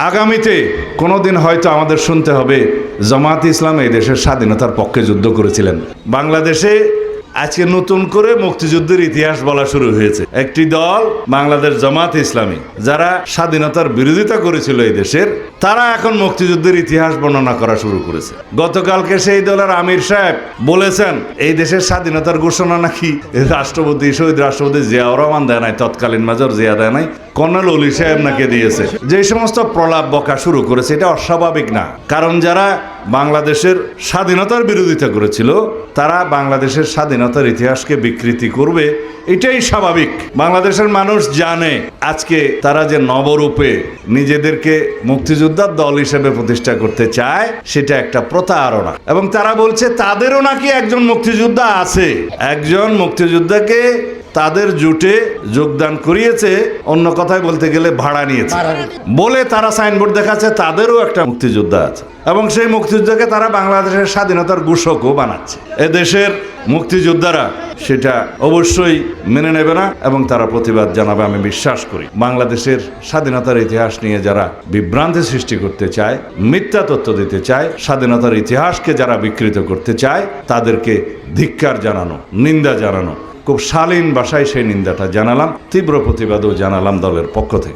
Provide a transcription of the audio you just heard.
আগামীতে কোনোদিন হয়তো আমাদের শুনতে হবে জামায়াতে ইসলাম এই দেশের স্বাধীনতার পক্ষে যুদ্ধ করেছিলেন। বাংলাদেশে আজকে নতুন করে মুক্তিযুদ্ধের ইতিহাস বলা শুরু হয়েছে। একটি দল বাংলাদেশ জামায়াতে ইসলামী, যারা স্বাধীনতার বিরোধিতা করেছিল এই দেশের, তারা এখন মুক্তিযুদ্ধের ইতিহাস বর্ণনা করা শুরু করেছে। গতকালকে সেই দলের আমির সাহেব বলেছেন এই দেশের স্বাধীনতার ঘোষণা নাকি রাষ্ট্রপতি, শহীদ রাষ্ট্রপতি জিয়াউর রহমান দেয় নাই, তৎকালীন মেজর জিয়া দেয় নাই, কর্নেল অলি সাহেব নাকি দিয়েছে। যে সমস্ত প্রলাপ বকা শুরু করেছে, এটা অস্বাভাবিক না। কারণ যারা বাংলাদেশের স্বাধীনতার বিরোধিতা করেছিল তারা বাংলাদেশের স্বাধীনতার ইতিহাসকে বিকৃতি করবে, এটাই স্বাভাবিক। বাংলাদেশের মানুষ জানে আজকে তারা যে নবরূপে নিজেদেরকে মুক্তিযোদ্ধার দল হিসেবে প্রতিষ্ঠা করতে চায় সেটা একটা প্রতারণা। এবং তারা বলছে তাদেরও নাকি একজন মুক্তিযোদ্ধা আছে, একজন মুক্তিযোদ্ধাকে তাদের জোটে যোগদান করিয়েছে, অন্য কথায় বলতে গেলে ভাড়া নিয়েছে বলে তারা সাইনবোর্ড দেখাচ্ছে তাদেরও একটা মুক্তিযোদ্ধা আছে, এবং সেই মুক্তিযোদ্ধাকে তারা বাংলাদেশের স্বাধীনতার ঘোষকও বানাচ্ছে। এদেশের মুক্তিযোদ্ধারা সেটা অবশ্যই মেনে নেবে না এবং তারা প্রতিবাদ জানাবে, আমি বিশ্বাস করি। বাংলাদেশের স্বাধীনতার ইতিহাস নিয়ে যারা বিভ্রান্তি সৃষ্টি করতে চায়, মিথ্যা তথ্য দিতে চায়, স্বাধীনতার ইতিহাসকে যারা বিকৃত করতে চায়, তাদেরকে ধিক্কার জানানো, নিন্দা জানানো, খুব শালীন ভাষায় সেই নিন্দাটা জানালাম, তীব্র প্রতিবাদও জানালাম দলের পক্ষ থেকে।